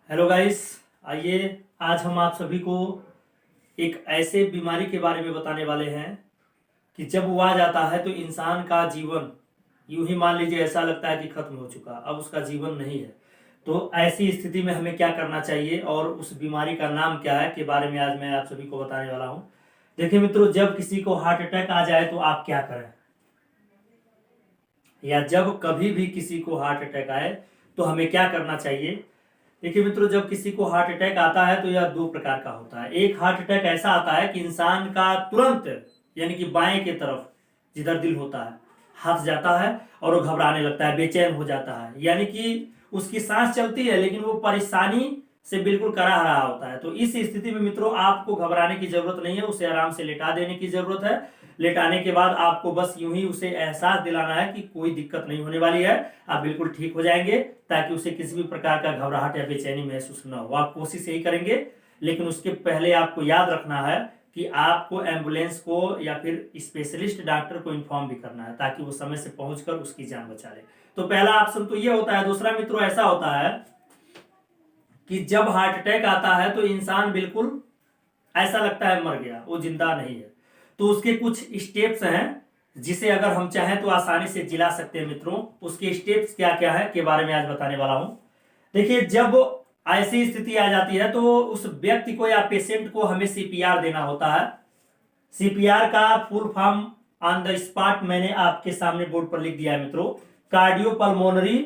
Hello guys. आइए आज हम आप सभी को एक ऐसे बीमारी के बारे में बताने वाले हैं कि जब वो आ जाता है तो इंसान का जीवन यूं ही मान लीजिए ऐसा लगता है कि खत्म हो चुका, अब उसका जीवन नहीं है। तो ऐसी स्थिति में हमें क्या करना चाहिए और उस बीमारी का नाम क्या है के बारे में आज मैं आप सभी को बताने वाला हूं। देखिए मित्रों, जब किसी को हार्ट अटैक आ जाए तो आप क्या करें, या जब कभी भी किसी को हार्ट अटैक आए तो हमें क्या करना चाहिए। देखिए मित्रों, जब किसी को हार्ट अटैक आता है तो यह दो प्रकार का होता है। एक हार्ट अटैक ऐसा आता है कि इंसान का तुरंत यानी कि बाएं के तरफ जिधर दिल होता है हाथ जाता है और वो घबराने लगता है, बेचैन हो जाता है, यानी कि उसकी सांस चलती है लेकिन वो परेशानी से बिल्कुल करा रहा होता है। तो इस स्थिति में मित्रों आपको घबराने की जरूरत नहीं है, उसे आराम से लेटा देने की जरूरत है। लेटाने के बाद आपको बस यूं ही उसे एहसास दिलाना है कि कोई दिक्कत नहीं होने वाली है, आप बिल्कुल ठीक हो जाएंगे, ताकि उसे किसी भी प्रकार का घबराहट या बेचैनी महसूस न हो। आप कोशिश यही करेंगे, लेकिन उसके पहले आपको याद रखना है कि आपको एम्बुलेंस को या फिर स्पेशलिस्ट डॉक्टर को इन्फॉर्म भी करना है, ताकि वो समय से पहुंचकर उसकी जान बचा ले। तो पहला ऑप्शन तो ये होता है। दूसरा मित्रों ऐसा होता है कि जब हार्ट अटैक आता है तो इंसान बिल्कुल ऐसा लगता है मर गया, वो जिंदा नहीं है। तो उसके कुछ स्टेप्स हैं जिसे अगर हम चाहें तो आसानी से जिला सकते हैं मित्रों। उसके स्टेप्स क्या क्या है के बारे में आज बताने वाला हूं। देखिए, जब ऐसी स्थिति आ जाती है तो उस व्यक्ति को या पेशेंट को हमें सीपीआर देना होता है। सीपीआर का full form on the spot मैंने आपके सामने बोर्ड पर लिख दिया है मित्रों। कार्डियोपल्मोनरी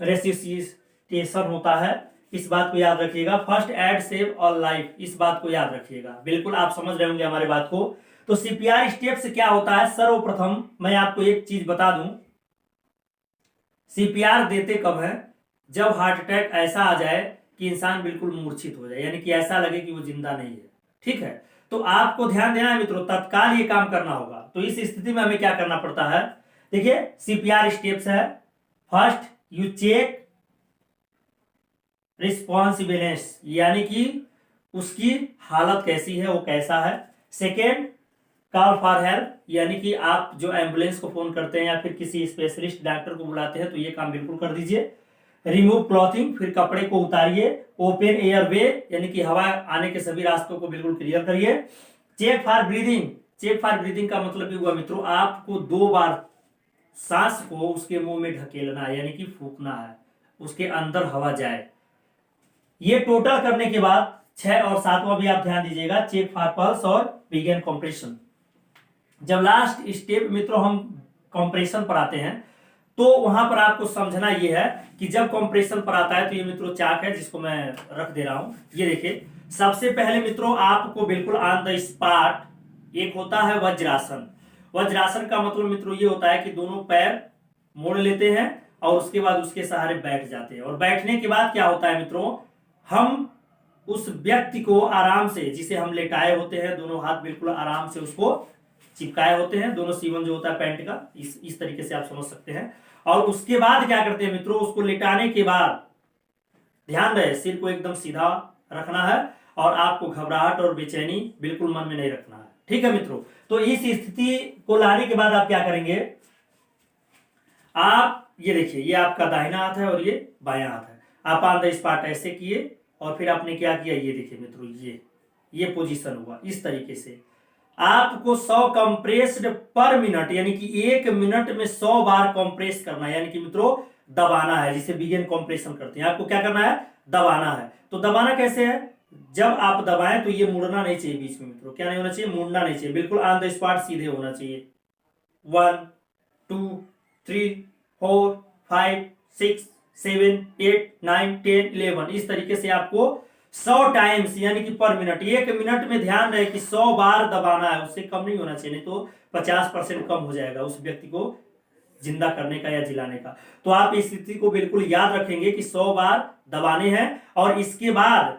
रेसिसिटेशन होता है, इस बात को याद रखिएगा। First aid save all life, इस बात को याद रखिएगा। बिल्कुल आप समझ रहे होंगे हमारी बात को। तो सीपीआर स्टेप से क्या होता है, सर्वप्रथम मैं आपको एक चीज बता दूं। सीपीआर देते कब है, जब हार्ट अटैक ऐसा आ जाए कि इंसान बिल्कुल मूर्छित हो जाए, यानी कि ऐसा लगे कि वो जिंदा नहीं है। ठीक है, तो आपको ध्यान देना है मित्रों, तत्काल ये काम करना होगा। तो इस स्थिति में हमें क्या करना पड़ता है, देखिए सीपीआर स्टेप्स है। फर्स्ट यू चेक रिस्पॉन्सिबिलिटीज, यानी कि उसकी हालत कैसी है, वो कैसा है। सेकेंड, कॉल फॉर हेल्प, यानी कि आप जो एम्बुलेंस को फोन करते हैं या फिर किसी स्पेशलिस्ट डॉक्टर को बुलाते हैं तो ये काम बिल्कुल कर दीजिए। रिमूव क्लॉथिंग, फिर कपड़े को उतारिए। ओपन एयर वे, यानी कि हवा आने के सभी रास्तों को बिल्कुल क्लियर करिए। Check for breathing, check for breathing का मतलब ये हुआ मित्रों, आपको 2 बार सांस को उसके मुंह में ढकेलना है, यानी कि फूकना है, उसके अंदर हवा जाए। ये टोटल करने के बाद 6 और 7वां भी आप ध्यान दीजिएगा, चेक फॉर पल्स और बिगिन कॉम्प्रेशन। जब लास्ट स्टेप मित्रों हम कॉम्प्रेशन पर आते हैं तो वहां पर आपको समझना यह है कि जब कॉम्प्रेशन पर आता है तो ये मित्रों चाक है जिसको मैं रख दे रहा हूं। ये देखिए, सबसे पहले मित्रों आपको बिल्कुल ऑन द स्पॉट एक होता है वज्रासन। वज्रासन का मतलब मित्रों ये होता है कि दोनों पैर मोड़ लेते हैं और उसके बाद उसके सहारे बैठ जाते हैं। और बैठने के बाद क्या होता है मित्रों, हम उस व्यक्ति को आराम से, जिसे हम लेटाए होते हैं, दोनों हाथ बिल्कुल आराम से उसको चिपकाए होते हैं, दोनों सीवन जो होता है पैंट का, इस तरीके से आप समझ सकते हैं। और उसके बाद क्या करते हैं मित्रों, उसको लेटाने के बाद ध्यान रहे सिर को एकदम सीधा रखना है और आपको घबराहट और बेचैनी बिल्कुल मन में नहीं रखना है। ठीक है मित्रों, तो इस स्थिति को लाने के बाद आप क्या करेंगे, आप ये देखिए, ये आपका दाहिना हाथ है और ये बायां हाथ है। आप ऑन द स्पॉट ऐसे किए और फिर आपने क्या किया, ये देखिए मित्रों, ये पोजीशन हुआ। इस तरीके से आपको 100 कंप्रेस्ड पर मिनट, यानी कि 1 मिनट में 100 बार कंप्रेस करना है, यानी कि मित्रों दबाना है, जिसे बिगिन कंप्रेशन करते हैं। आपको क्या करना है, दबाना है। तो दबाना कैसे है, जब आप दबाएं तो ये मुड़ना नहीं चाहिए बीच में मित्रों, क्या नहीं होना चाहिए, मुड़ना नहीं चाहिए, बिल्कुल ऑन द स्पॉट सीधे होना चाहिए। 1 2 3 4 5 6 7 8 9 10 11, इस तरीके से आपको 100 टाइम्स, यानी कि पर मिनट, 1 मिनट में ध्यान रहे कि 100 बार दबाना है, उससे कम नहीं होना चाहिए, नहीं तो 50% कम हो जाएगा उस व्यक्ति को जिंदा करने का या जिलाने का। तो आप इस स्थिति को बिल्कुल याद रखेंगे कि 100 बार दबाने हैं। और इसके बाद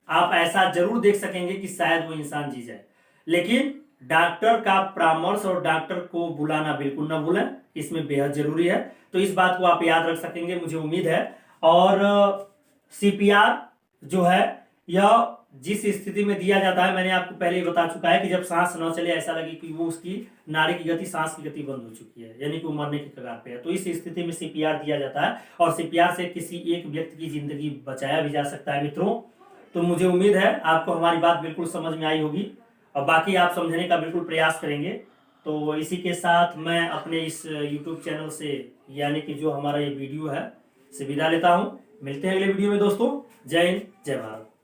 आप ऐसा जरूर देख सकेंगे कि शायद वो इंसान जी जाए, लेकिन डॉक्टर का परामर्श और डॉक्टर को बुलाना बिल्कुल ना भूलें, इसमें बेहद जरूरी है। तो इस बात को आप याद रख सकेंगे, मुझे उम्मीद है। और सीपीआर जो है यह जिस स्थिति में दिया जाता है, मैंने आपको पहले ही बता चुका है कि जब सांस न चले, ऐसा लगे कि वो उसकी नाड़ी की गति, सांस की गति बंद हो चुकी है, यानी कि वो मरने की कगार पे है, तो इस स्थिति में सीपीआर दिया जाता है और सीपीआर से किसी एक व्यक्ति की जिंदगी बचाया भी जा सकता है मित्रों। तो मुझे उम्मीद है आपको हमारी बात बिल्कुल समझ में आई होगी और बाकी आप समझने का बिल्कुल प्रयास करेंगे। तो इसी के साथ मैं अपने इस यूट्यूब चैनल से, यानी कि जो हमारा ये वीडियो है, से विदा लेता हूँ। मिलते हैं अगले वीडियो में दोस्तों। जय हिंद, जय भारत।